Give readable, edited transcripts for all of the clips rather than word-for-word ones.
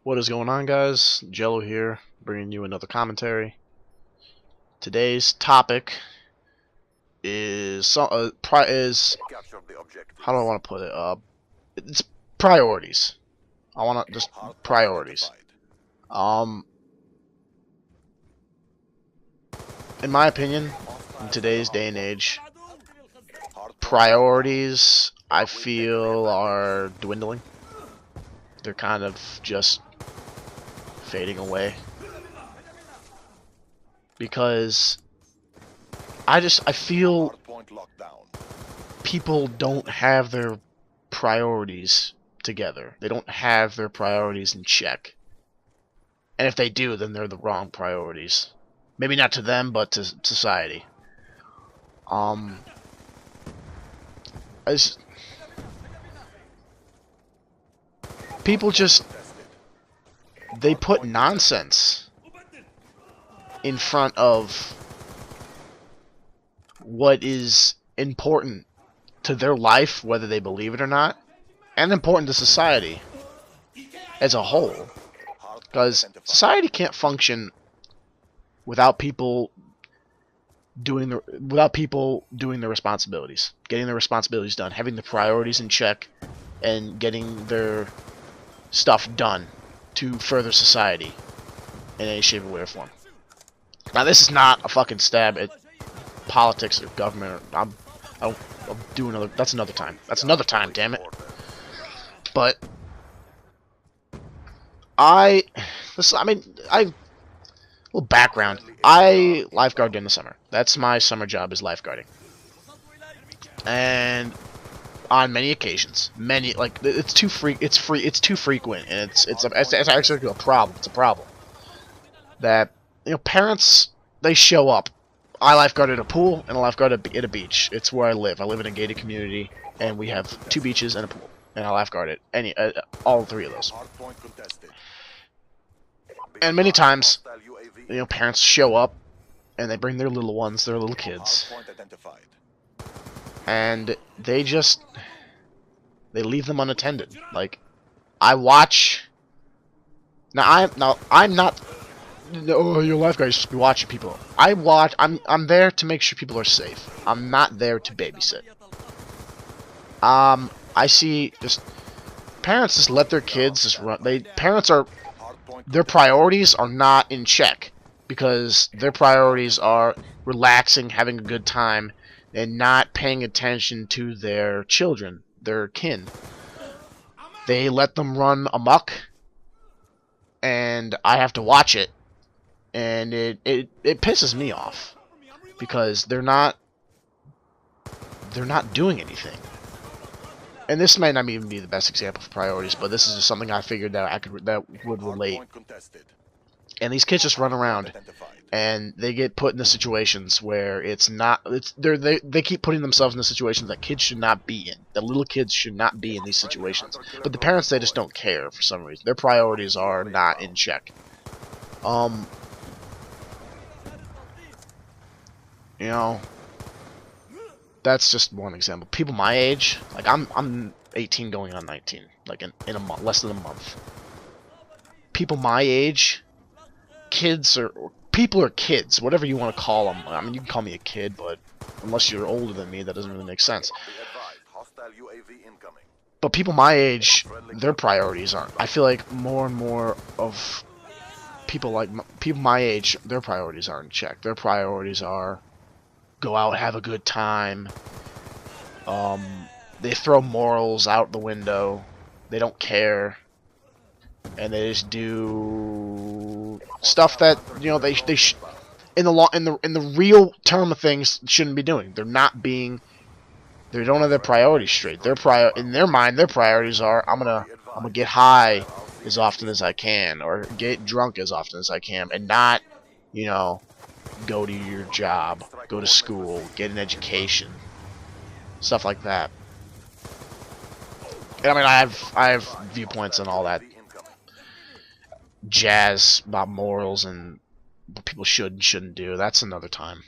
What is going on, guys? Jello here, bringing you another commentary. Today's topic is how do I want to put it? It's priorities. I want to just priorities. In my opinion, in today's day and age, priorities I feel are dwindling. They're kind of just fading away because I feel people don't have their priorities together. They don't have their priorities in check. And if they do, then they're the wrong priorities. Maybe not to them, but to society. People just, they put nonsense in front of what is important to their life, whether they believe it or not, and important to society as a whole. Because society can't function without people doing their responsibilities, getting their responsibilities done, having the priorities in check, and getting their stuff done to further society in any shape or way or form. Now, this is not a fucking stab at politics or government. I'll do another. That's another time. That's another time. Damn it. But a little background. I lifeguard during the summer. That's my summer job, is lifeguarding. And on many occasions, it's too frequent, and it's actually a problem. It's a problem that, parents, they show up. I lifeguard at a pool and I lifeguard at a beach. It's where I live. I live in a gated community, and we have 2 beaches and a pool, and I lifeguard at all 3 of those. And many times, parents show up and they bring their little ones, their little kids, and they leave them unattended. Like, I watch. I'm not. Oh, your lifeguard should be watching people. I'm there to make sure people are safe. I'm not there to babysit. I see just parents just let their kids just run. Their priorities are not in check, because their priorities are relaxing, having a good time, and not paying attention to their children, their kin. They let them run amok, and I have to watch it, and it pisses me off, because they're not doing anything. And this might not even be the best example of priorities, but this is just something I figured that would relate. And these kids just run around, and they get put into situations where they keep putting themselves in situations that kids should not be in. That little kids should not be in these situations. But the parents, they just don't care for some reason. Their priorities are not in check. That's just one example. People my age, like I'm 18 going on 19, like in a month, less than a month. People my age, people are kids, whatever you want to call them. I mean, you can call me a kid, but unless you're older than me, that doesn't really make sense. But people my age, their priorities aren't. I feel like more and more of people my age, their priorities aren't in check. Their priorities are go out, have a good time. They throw morals out the window. They don't care, and they just do stuff that they in the real term of things shouldn't be doing. They don't have their priorities straight. In their mind, their priorities are I'm gonna get high as often as I can, or get drunk as often as I can, and not go to your job, go to school, get an education, stuff like that. And I mean, I have viewpoints on all that jazz about morals and what people should and shouldn't do. That's another time.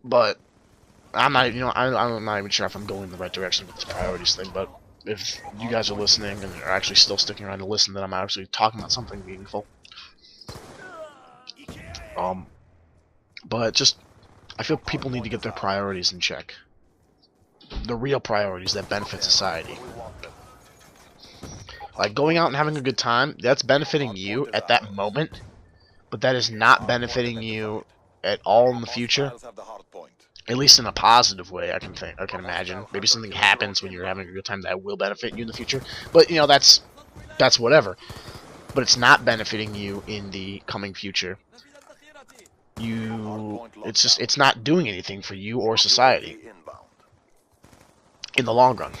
But I'm not, I'm not even sure if I'm going in the right direction with this priorities thing. But if you guys are listening and are actually still sticking around to listen, then I'm actually talking about something meaningful. But just, I feel people need to get their priorities in check. The real priorities that benefit society. Like, going out and having a good time, that's benefiting you at that moment, but that is not benefiting you at all in the future. At least in a positive way, I can imagine. Maybe something happens when you're having a good time that will benefit you in the future. But, you know, that's whatever. But it's not benefiting you in the coming future. It's not doing anything for you or society in the long run.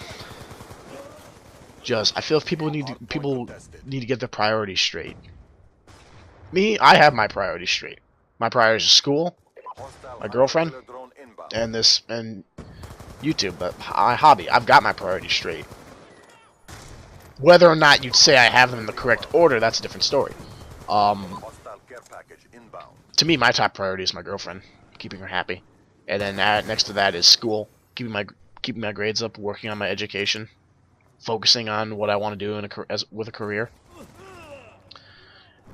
I feel if people need to get their priorities straight. Me, I have my priorities straight. My priorities are school, my girlfriend, and YouTube, but my hobby. I've got my priorities straight. Whether or not you'd say I have them in the correct order, that's a different story. To me, my top priority is my girlfriend, keeping her happy, and then next to that is school, keeping my grades up, working on my education, focusing on what I want to do with a career.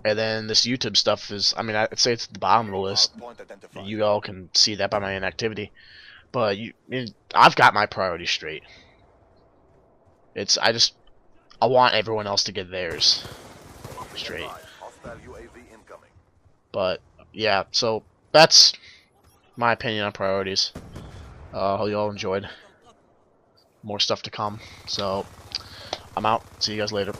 And then this YouTube stuff is, I mean, I'd say it's at the bottom of the list. You all can see that by my inactivity. But I've got my priorities straight. I want everyone else to get theirs straight. But yeah, so that's my opinion on priorities. Hope you all enjoyed. More stuff to come. So I'm out. See you guys later.